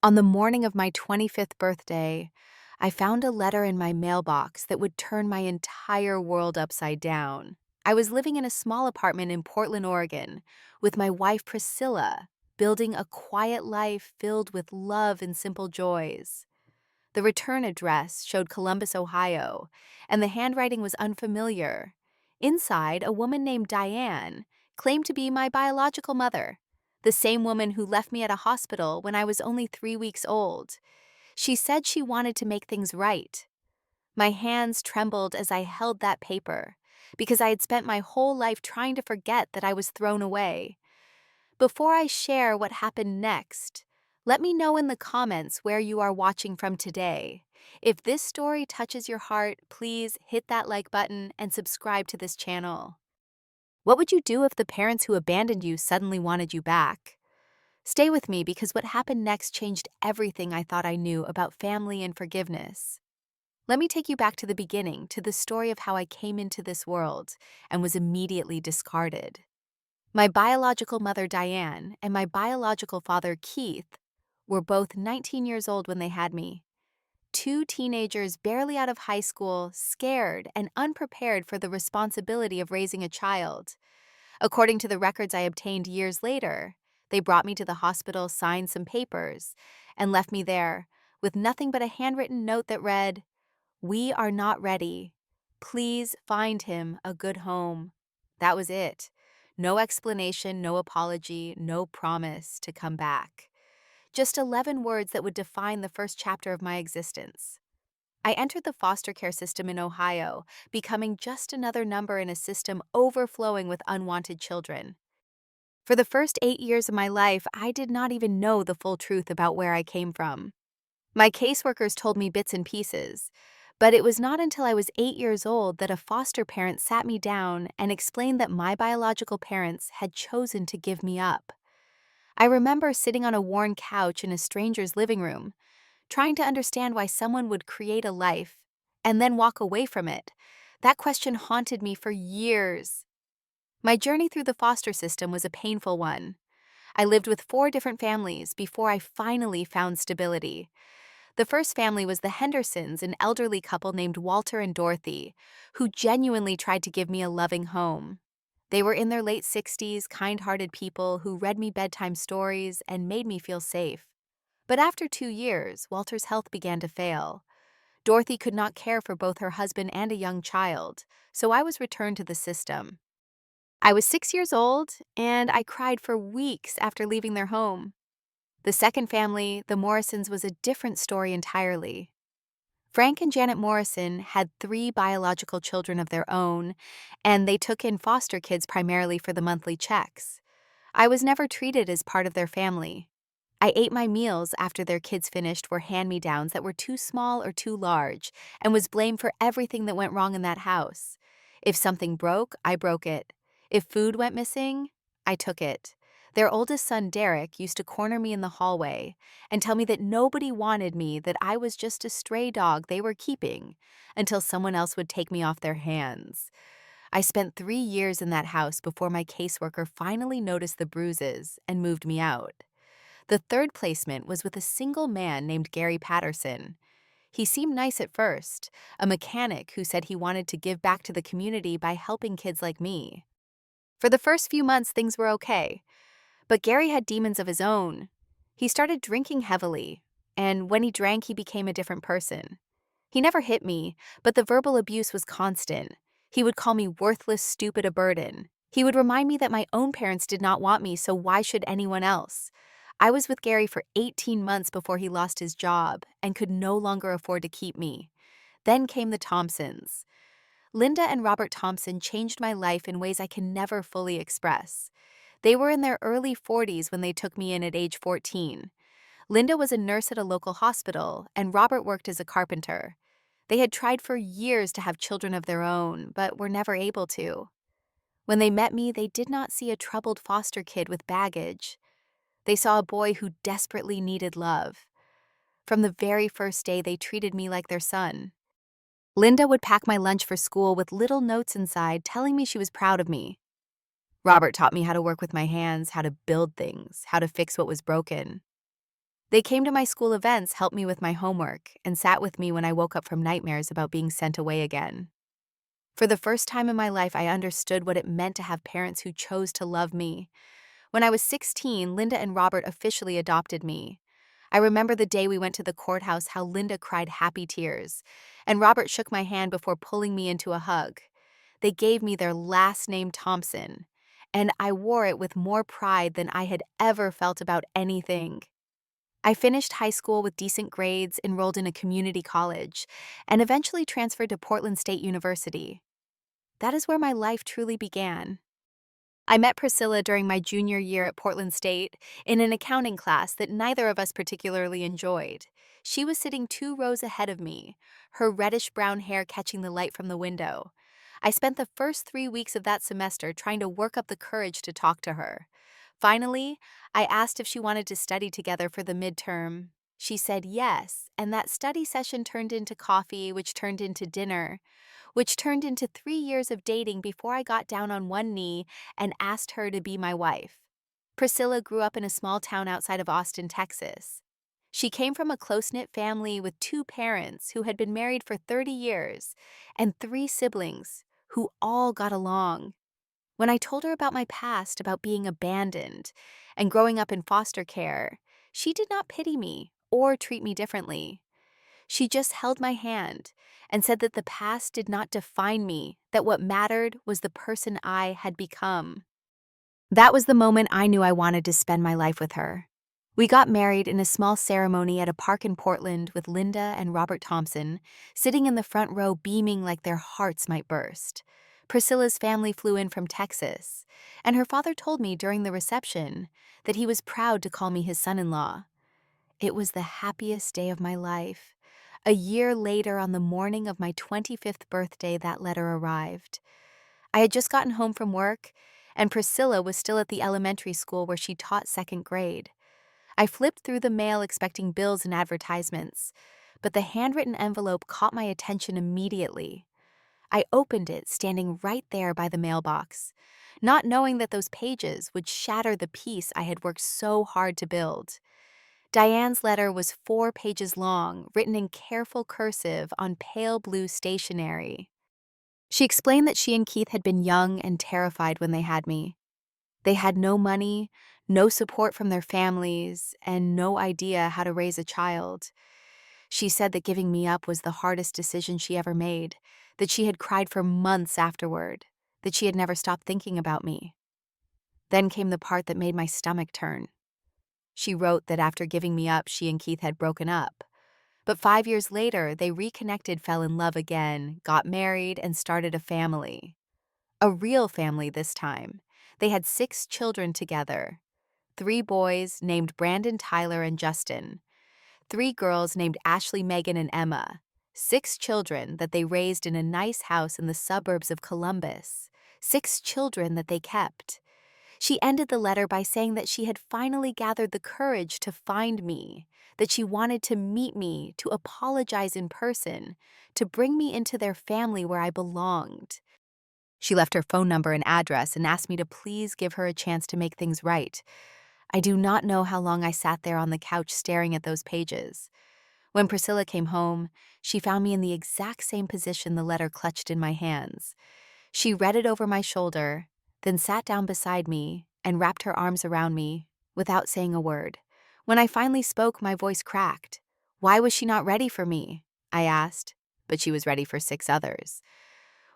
On the morning of my 25th birthday, I found a letter in my mailbox that would turn my entire world upside down. I was living in a small apartment in Portland, Oregon, with my wife Priscilla, building a quiet life filled with love and simple joys. The return address showed Columbus, Ohio, and the handwriting was unfamiliar. Inside, a woman named Diane claimed to be my biological mother, the same woman who left me at a hospital when I was only 3 weeks old. She said she wanted to make things right. My hands trembled as I held that paper, because I had spent my whole life trying to forget that I was thrown away. Before I share what happened next, let me know in the comments where you are watching from today. If this story touches your heart, please hit that like button and subscribe to this channel. What would you do if the parents who abandoned you suddenly wanted you back? Stay with me because what happened next changed everything I thought I knew about family and forgiveness. Let me take you back to the beginning, to the story of how I came into this world and was immediately discarded. My biological mother, Diane, and my biological father, Keith, were both 19 years old when they had me. Two teenagers barely out of high school, scared and unprepared for the responsibility of raising a child. According to the records I obtained years later, they brought me to the hospital, signed some papers, and left me there with nothing but a handwritten note that read, "We are not ready. Please find him a good home." That was it. No explanation, no apology, no promise to come back. Just 11 words that would define the first chapter of my existence. I entered the foster care system in Ohio, becoming just another number in a system overflowing with unwanted children. For the first 8 years of my life, I did not even know the full truth about where I came from. My caseworkers told me bits and pieces, but it was not until I was 8 years old that a foster parent sat me down and explained that my biological parents had chosen to give me up. I remember sitting on a worn couch in a stranger's living room, trying to understand why someone would create a life and then walk away from it. That question haunted me for years. My journey through the foster system was a painful one. I lived with 4 different families before I finally found stability. The first family was the Hendersons, an elderly couple named Walter and Dorothy, who genuinely tried to give me a loving home. They were in their late 60s, kind-hearted people who read me bedtime stories and made me feel safe. But after 2 years, Walter's health began to fail. Dorothy could not care for both her husband and a young child, so I was returned to the system. I was 6 years old, and I cried for weeks after leaving their home. The second family, the Morrisons, was a different story entirely. Frank and Janet Morrison had 3 biological children of their own, and they took in foster kids primarily for the monthly checks. I was never treated as part of their family. I ate my meals after their kids finished were hand-me-downs that were too small or too large, and was blamed for everything that went wrong in that house. If something broke, I broke it. If food went missing, I took it. Their oldest son, Derek, used to corner me in the hallway and tell me that nobody wanted me, that I was just a stray dog they were keeping, until someone else would take me off their hands. I spent 3 years in that house before my caseworker finally noticed the bruises and moved me out. The third placement was with a single man named Gary Patterson. He seemed nice at first, a mechanic who said he wanted to give back to the community by helping kids like me. For the first few months, things were okay. But Gary had demons of his own. He started drinking heavily, and when he drank, he became a different person. He never hit me, but the verbal abuse was constant. He would call me worthless, stupid, a burden. He would remind me that my own parents did not want me, so why should anyone else? I was with Gary for 18 months before he lost his job and could no longer afford to keep me. Then came the Thompsons. Linda and Robert Thompson changed my life in ways I can never fully express. They were in their early 40s when they took me in at age 14. Linda was a nurse at a local hospital, and Robert worked as a carpenter. They had tried for years to have children of their own, but were never able to. When they met me, they did not see a troubled foster kid with baggage. They saw a boy who desperately needed love. From the very first day, they treated me like their son. Linda would pack my lunch for school with little notes inside telling me she was proud of me. Robert taught me how to work with my hands, how to build things, how to fix what was broken. They came to my school events, helped me with my homework, and sat with me when I woke up from nightmares about being sent away again. For the first time in my life, I understood what it meant to have parents who chose to love me. When I was 16, Linda and Robert officially adopted me. I remember the day we went to the courthouse, how Linda cried happy tears, and Robert shook my hand before pulling me into a hug. They gave me their last name, Thompson, and I wore it with more pride than I had ever felt about anything. I finished high school with decent grades, enrolled in a community college, and eventually transferred to Portland State University. That is where my life truly began. I met Priscilla during my junior year at Portland State in an accounting class that neither of us particularly enjoyed. She was sitting 2 rows ahead of me, her reddish-brown hair catching the light from the window. I spent the first 3 weeks of that semester trying to work up the courage to talk to her. Finally, I asked if she wanted to study together for the midterm. She said yes, and that study session turned into coffee, which turned into dinner, which turned into 3 years of dating before I got down on one knee and asked her to be my wife. Priscilla grew up in a small town outside of Austin, Texas. She came from a close-knit family with 2 parents who had been married for 30 years and 3 siblings who all got along. When I told her about my past, about being abandoned and growing up in foster care, she did not pity me or treat me differently. She just held my hand and said that the past did not define me, that what mattered was the person I had become. That was the moment I knew I wanted to spend my life with her. We got married in a small ceremony at a park in Portland with Linda and Robert Thompson, sitting in the front row beaming like their hearts might burst. Priscilla's family flew in from Texas, and her father told me during the reception that he was proud to call me his son-in-law. It was the happiest day of my life. A year later, on the morning of my 25th birthday, that letter arrived. I had just gotten home from work, and Priscilla was still at the elementary school where she taught 2nd grade. I flipped through the mail expecting bills and advertisements, but the handwritten envelope caught my attention immediately. I opened it, standing right there by the mailbox, not knowing that those pages would shatter the peace I had worked so hard to build. Diane's letter was 4 pages long, written in careful cursive on pale blue stationery. She explained that she and Keith had been young and terrified when they had me. They had no money, no support from their families, and no idea how to raise a child. She said that giving me up was the hardest decision she ever made, that she had cried for months afterward, that she had never stopped thinking about me. Then came the part that made my stomach turn. She wrote that after giving me up, she and Keith had broken up. But 5 years later, they reconnected, fell in love again, got married, and started a family. A real family this time. They had 6 children together. 3 boys named Brandon, Tyler, and Justin. 3 girls named Ashley, Megan, and Emma. 6 children that they raised in a nice house in the suburbs of Columbus. 6 children that they kept. She ended the letter by saying that she had finally gathered the courage to find me, that she wanted to meet me, to apologize in person, to bring me into their family where I belonged. She left her phone number and address and asked me to please give her a chance to make things right. I do not know how long I sat there on the couch staring at those pages. When Priscilla came home, she found me in the exact same position the letter clutched in my hands. She read it over my shoulder, then sat down beside me and wrapped her arms around me without saying a word. When I finally spoke, my voice cracked. Why was she not ready for me? I asked, but she was ready for 6 others.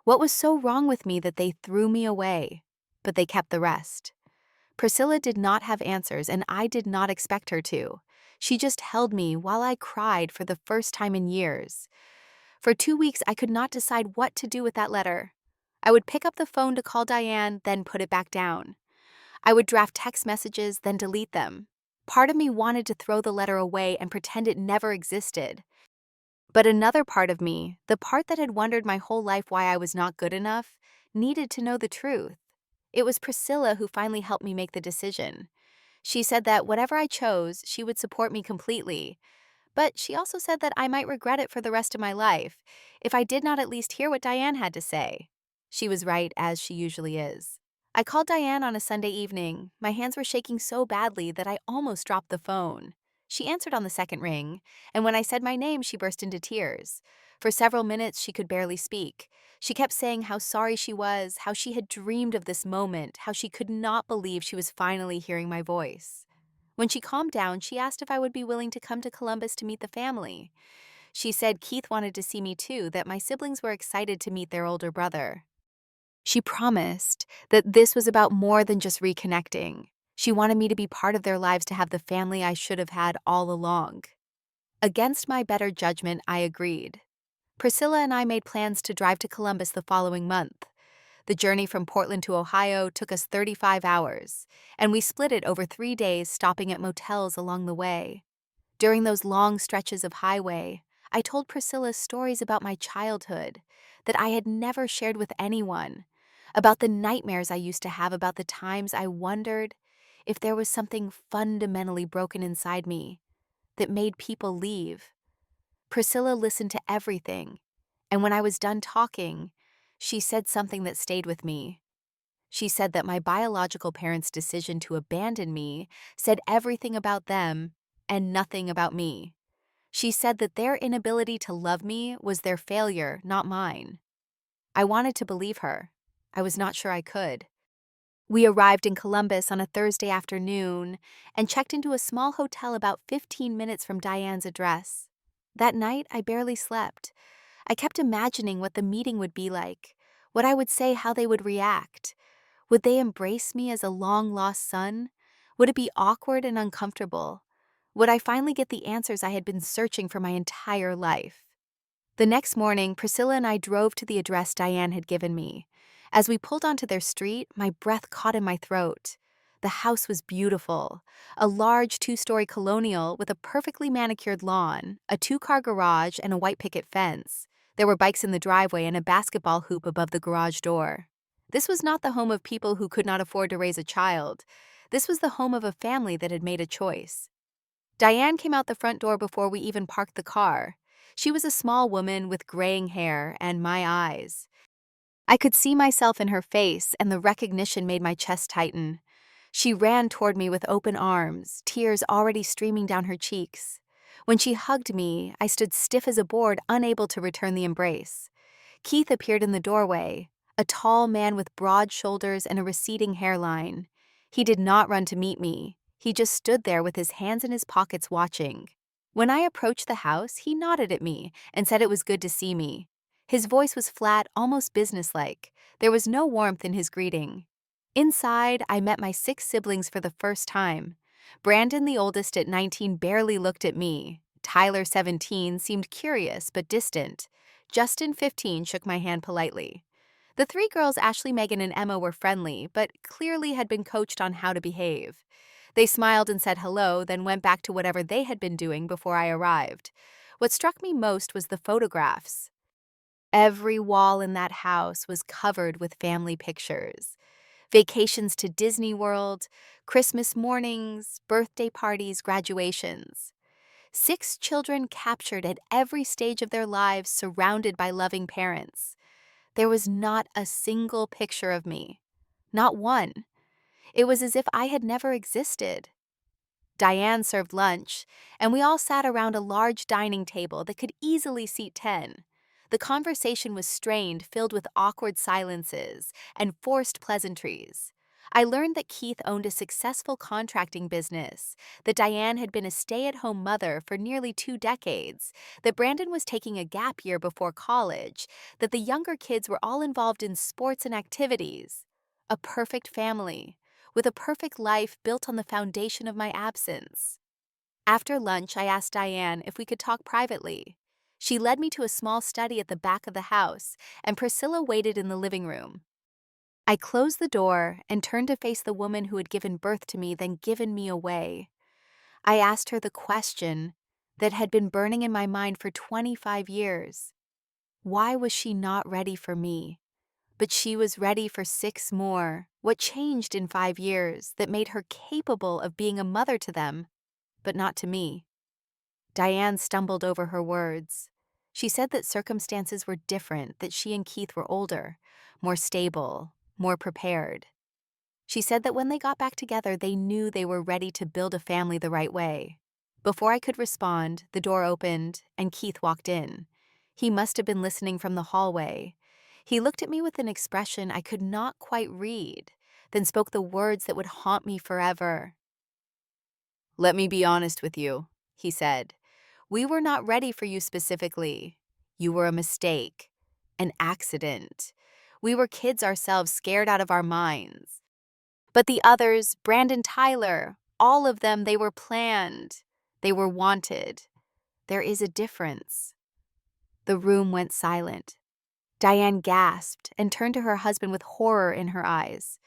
What was so wrong with me that they threw me away, but they kept the rest? Priscilla did not have answers, and I did not expect her to. She just held me while I cried for the first time in years. For 2 weeks, I could not decide what to do with that letter. I would pick up the phone to call Diane, then put it back down. I would draft text messages, then delete them. Part of me wanted to throw the letter away and pretend it never existed. But another part of me, the part that had wondered my whole life why I was not good enough, needed to know the truth. It was Priscilla who finally helped me make the decision. She said that whatever I chose, she would support me completely. But she also said that I might regret it for the rest of my life if I did not at least hear what Diane had to say. She was right, as she usually is. I called Diane on a Sunday evening. My hands were shaking so badly that I almost dropped the phone. She answered on the second ring, and when I said my name, she burst into tears. For several minutes, she could barely speak. She kept saying how sorry she was, how she had dreamed of this moment, how she could not believe she was finally hearing my voice. When she calmed down, she asked if I would be willing to come to Columbus to meet the family. She said Keith wanted to see me too, that my siblings were excited to meet their older brother. She promised that this was about more than just reconnecting. She wanted me to be part of their lives, to have the family I should have had all along. Against my better judgment, I agreed. Priscilla and I made plans to drive to Columbus the following month. The journey from Portland to Ohio took us 35 hours, and we split it over 3 days, stopping at motels along the way. During those long stretches of highway, I told Priscilla stories about my childhood that I had never shared with anyone, about the nightmares I used to have, about the times I wondered if there was something fundamentally broken inside me that made people leave. Priscilla listened to everything, and when I was done talking, she said something that stayed with me. She said that my biological parents' decision to abandon me said everything about them and nothing about me. She said that their inability to love me was their failure, not mine. I wanted to believe her. I was not sure I could. We arrived in Columbus on a Thursday afternoon and checked into a small hotel about 15 minutes from Diane's address. That night, I barely slept. I kept imagining what the meeting would be like, what I would say, how they would react. Would they embrace me as a long-lost son? Would it be awkward and uncomfortable? Would I finally get the answers I had been searching for my entire life? The next morning, Priscilla and I drove to the address Diane had given me. As we pulled onto their street, my breath caught in my throat. The house was beautiful, a large 2-story colonial with a perfectly manicured lawn, a 2-car garage, and a white picket fence. There were bikes in the driveway and a basketball hoop above the garage door. This was not the home of people who could not afford to raise a child. This was the home of a family that had made a choice. Diane came out the front door before we even parked the car. She was a small woman with graying hair and my eyes. I could see myself in her face, and the recognition made my chest tighten. She ran toward me with open arms, tears already streaming down her cheeks. When she hugged me, I stood stiff as a board, unable to return the embrace. Keith appeared in the doorway, a tall man with broad shoulders and a receding hairline. He did not run to meet me. He just stood there with his hands in his pockets watching. When I approached the house, he nodded at me and said it was good to see me. His voice was flat, almost businesslike. There was no warmth in his greeting. Inside, I met my 6 siblings for the first time. Brandon, the oldest at 19, barely looked at me. Tyler, 17, seemed curious but distant. Justin, 15, shook my hand politely. The 3 girls, Ashley, Megan, and Emma, were friendly, but clearly had been coached on how to behave. They smiled and said hello, then went back to whatever they had been doing before I arrived. What struck me most was the photographs. Every wall in that house was covered with family pictures. Vacations to Disney World, Christmas mornings, birthday parties, graduations. 6 children captured at every stage of their lives, surrounded by loving parents. There was not a single picture of me. Not one. It was as if I had never existed. Diane served lunch, and we all sat around a large dining table that could easily seat 10. The conversation was strained, filled with awkward silences and forced pleasantries. I learned that Keith owned a successful contracting business, that Diane had been a stay-at-home mother for nearly 2 decades, that Brandon was taking a gap year before college, that the younger kids were all involved in sports and activities. A perfect family, with a perfect life built on the foundation of my absence. After lunch, I asked Diane if we could talk privately. She led me to a small study at the back of the house, and Priscilla waited in the living room. I closed the door and turned to face the woman who had given birth to me, then given me away. I asked her the question that had been burning in my mind for 25 years. Why was she not ready for me? But she was ready for 6 more. What changed in 5 years that made her capable of being a mother to them, but not to me? Diane stumbled over her words. She said that circumstances were different, that she and Keith were older, more stable, more prepared. She said that when they got back together, they knew they were ready to build a family the right way. Before I could respond, the door opened and Keith walked in. He must have been listening from the hallway. He looked at me with an expression I could not quite read, then spoke the words that would haunt me forever. "Let me be honest with you," he said. "We were not ready for you specifically. You were a mistake, an accident. We were kids ourselves, scared out of our minds. But the others, Brandon, Tyler, all of them, they were planned. They were wanted. There is a difference." The room went silent. Diane gasped and turned to her husband with horror in her eyes.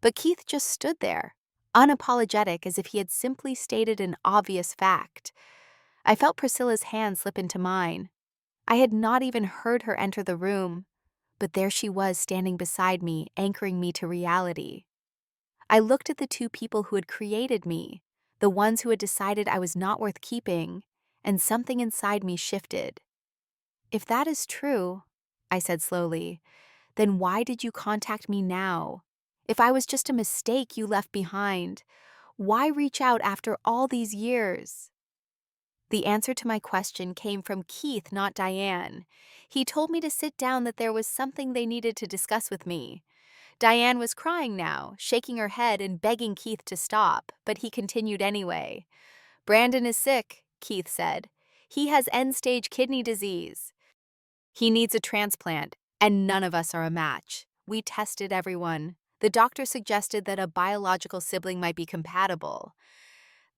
But Keith just stood there, unapologetic, as if he had simply stated an obvious fact. I felt Priscilla's hand slip into mine. I had not even heard her enter the room, but there she was standing beside me, anchoring me to reality. I looked at the two people who had created me, the ones who had decided I was not worth keeping, and something inside me shifted. "If that is true," I said slowly, "then why did you contact me now? If I was just a mistake you left behind, why reach out after all these years?" The answer to my question came from Keith, not Diane. He told me to sit down, that there was something they needed to discuss with me. Diane was crying now, shaking her head and begging Keith to stop, but he continued anyway. "Brandon is sick," Keith said. "He has end-stage kidney disease. He needs a transplant, and none of us are a match. We tested everyone. The doctor suggested that a biological sibling might be compatible.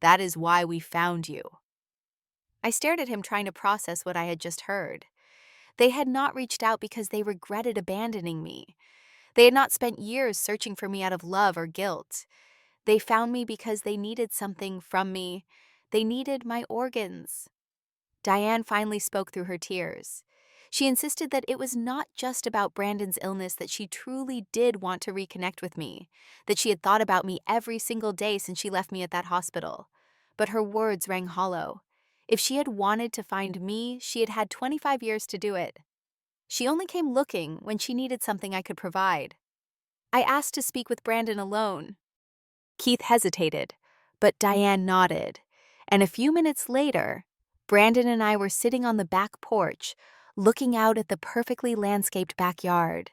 That is why we found you." I stared at him, trying to process what I had just heard. They had not reached out because they regretted abandoning me. They had not spent years searching for me out of love or guilt. They found me because they needed something from me. They needed my organs. Diane finally spoke through her tears. She insisted that it was not just about Brandon's illness, that she truly did want to reconnect with me, that she had thought about me every single day since she left me at that hospital. But her words rang hollow. If she had wanted to find me, she had had 25 years to do it. She only came looking when she needed something I could provide. I asked to speak with Brandon alone. Keith hesitated, but Diane nodded, and a few minutes later, Brandon and I were sitting on the back porch, looking out at the perfectly landscaped backyard.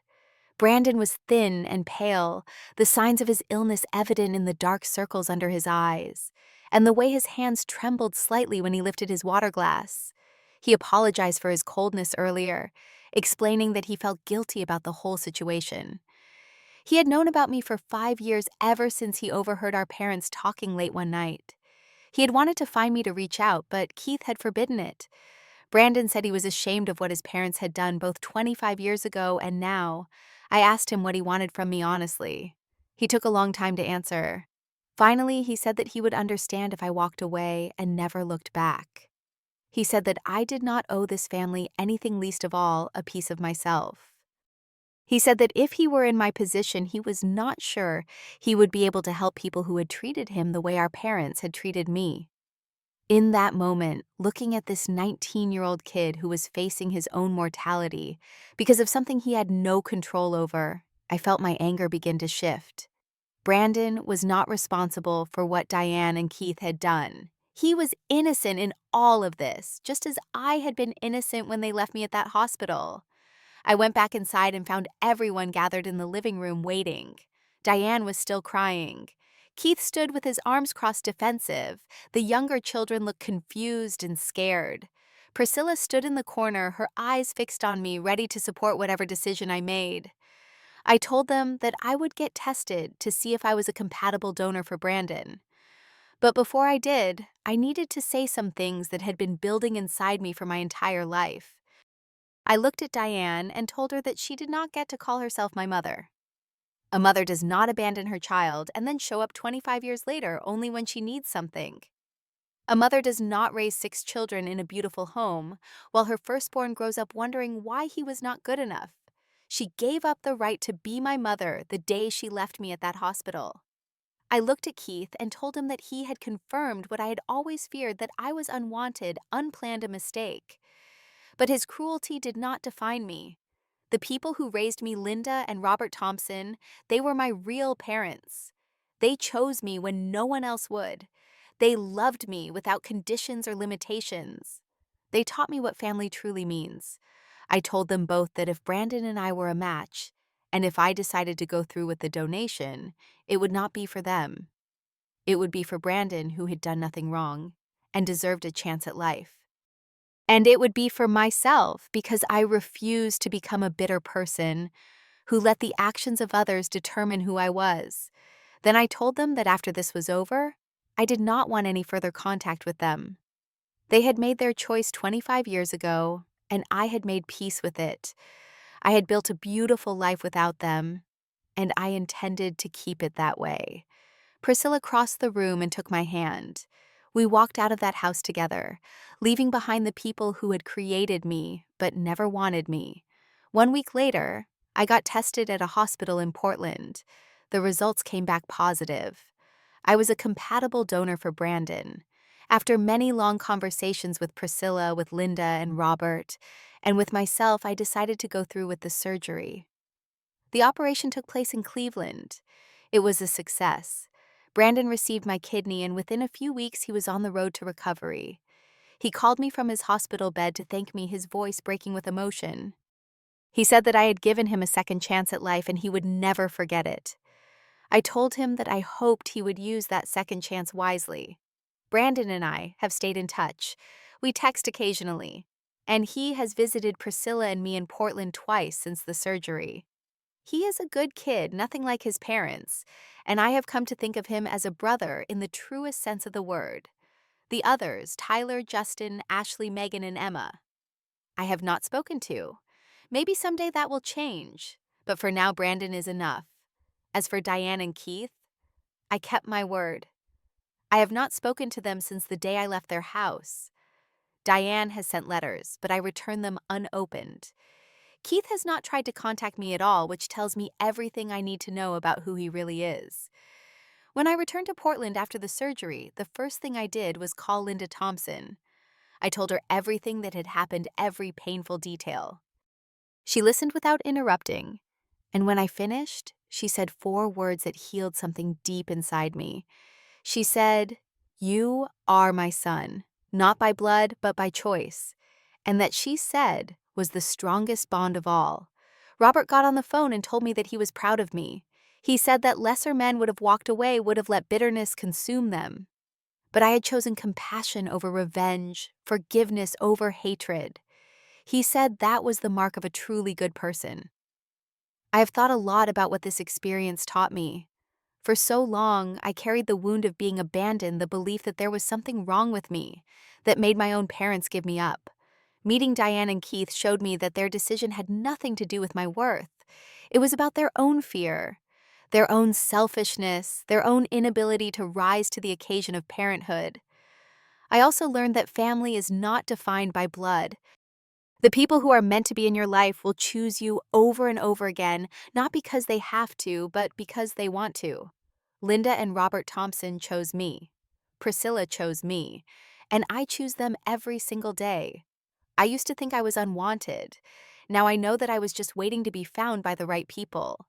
Brandon was thin and pale, the signs of his illness evident in the dark circles under his eyes, and the way his hands trembled slightly when he lifted his water glass. He apologized for his coldness earlier, explaining that he felt guilty about the whole situation. He had known about me for 5 years, ever since he overheard our parents talking late one night. He had wanted to find me to reach out, but Keith had forbidden it. Brandon said he was ashamed of what his parents had done both 25 years ago and now. I asked him what he wanted from me honestly. He took a long time to answer. Finally, he said that he would understand if I walked away and never looked back. He said that I did not owe this family anything, least of all a piece of myself. He said that if he were in my position, he was not sure he would be able to help people who had treated him the way our parents had treated me. In that moment, looking at this 19-year-old kid who was facing his own mortality because of something he had no control over, I felt my anger begin to shift. Brandon was not responsible for what Diane and Keith had done. He was innocent in all of this, just as I had been innocent when they left me at that hospital. I went back inside and found everyone gathered in the living room waiting. Diane was still crying. Keith stood with his arms crossed, defensive. The younger children looked confused and scared. Priscilla stood in the corner, her eyes fixed on me, ready to support whatever decision I made. I told them that I would get tested to see if I was a compatible donor for Brandon. But before I did, I needed to say some things that had been building inside me for my entire life. I looked at Diane and told her that she did not get to call herself my mother. A mother does not abandon her child and then show up 25 years later only when she needs something. A mother does not raise 6 children in a beautiful home while her firstborn grows up wondering why he was not good enough. She gave up the right to be my mother the day she left me at that hospital. I looked at Keith and told him that he had confirmed what I had always feared, that I was unwanted, unplanned, a mistake. But his cruelty did not define me. The people who raised me, Linda and Robert Thompson, they were my real parents. They chose me when no one else would. They loved me without conditions or limitations. They taught me what family truly means. I told them both that if Brandon and I were a match, and if I decided to go through with the donation, it would not be for them. It would be for Brandon, who had done nothing wrong and deserved a chance at life. And it would be for myself because I refused to become a bitter person who let the actions of others determine who I was. Then I told them that after this was over, I did not want any further contact with them. They had made their choice 25 years ago, and I had made peace with it. I had built a beautiful life without them, and I intended to keep it that way. Priscilla crossed the room and took my hand. We walked out of that house together, leaving behind the people who had created me but never wanted me. 1 week later, I got tested at a hospital in Portland. The results came back positive. I was a compatible donor for Brandon. After many long conversations with Priscilla, with Linda and Robert, and with myself, I decided to go through with the surgery. The operation took place in Cleveland. It was a success. Brandon received my kidney, and within a few weeks, he was on the road to recovery. He called me from his hospital bed to thank me, his voice breaking with emotion. He said that I had given him a second chance at life and he would never forget it. I told him that I hoped he would use that second chance wisely. Brandon and I have stayed in touch. We text occasionally, and he has visited Priscilla and me in Portland twice since the surgery. He is a good kid, nothing like his parents, and I have come to think of him as a brother in the truest sense of the word. The others, Tyler, Justin, Ashley, Megan, and Emma, I have not spoken to. Maybe someday that will change, but for now Brandon is enough. As for Diane and Keith, I kept my word. I have not spoken to them since the day I left their house. Diane has sent letters, but I returned them unopened. Keith has not tried to contact me at all, which tells me everything I need to know about who he really is. When I returned to Portland after the surgery, the first thing I did was call Linda Thompson. I told her everything that had happened, every painful detail. She listened without interrupting, and when I finished, she said 4 words that healed something deep inside me. She said, "You are my son, not by blood, but by choice," and that she said was the strongest bond of all. Robert got on the phone and told me that he was proud of me. He said that lesser men would have walked away, would have let bitterness consume them. But I had chosen compassion over revenge, forgiveness over hatred. He said that was the mark of a truly good person. I have thought a lot about what this experience taught me. For so long, I carried the wound of being abandoned, the belief that there was something wrong with me, that made my own parents give me up. Meeting Diane and Keith showed me that their decision had nothing to do with my worth. It was about their own fear, their own selfishness, their own inability to rise to the occasion of parenthood. I also learned that family is not defined by blood. The people who are meant to be in your life will choose you over and over again, not because they have to, but because they want to. Linda and Robert Thompson chose me. Priscilla chose me, and I choose them every single day. I used to think I was unwanted. Now I know that I was just waiting to be found by the right people.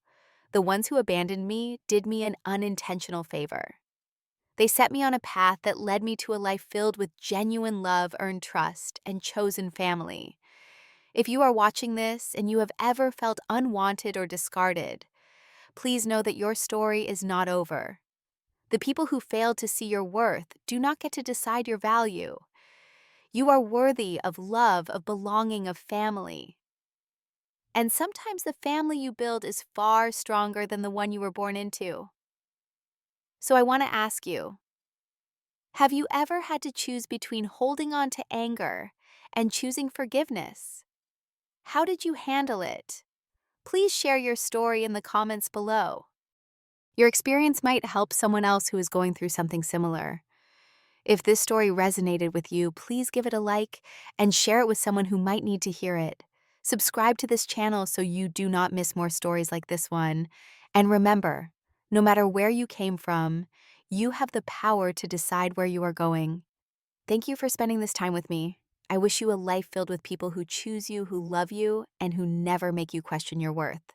The ones who abandoned me did me an unintentional favor. They set me on a path that led me to a life filled with genuine love, earned trust, and chosen family. If you are watching this and you have ever felt unwanted or discarded, please know that your story is not over. The people who failed to see your worth do not get to decide your value. You are worthy of love, of belonging, of family. And sometimes the family you build is far stronger than the one you were born into. So I want to ask you, have you ever had to choose between holding on to anger and choosing forgiveness? How did you handle it? Please share your story in the comments below. Your experience might help someone else who is going through something similar. If this story resonated with you, please give it a like and share it with someone who might need to hear it. Subscribe to this channel so you do not miss more stories like this one. And remember, no matter where you came from, you have the power to decide where you are going. Thank you for spending this time with me. I wish you a life filled with people who choose you, who love you, and who never make you question your worth.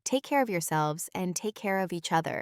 Take care of yourselves and take care of each other.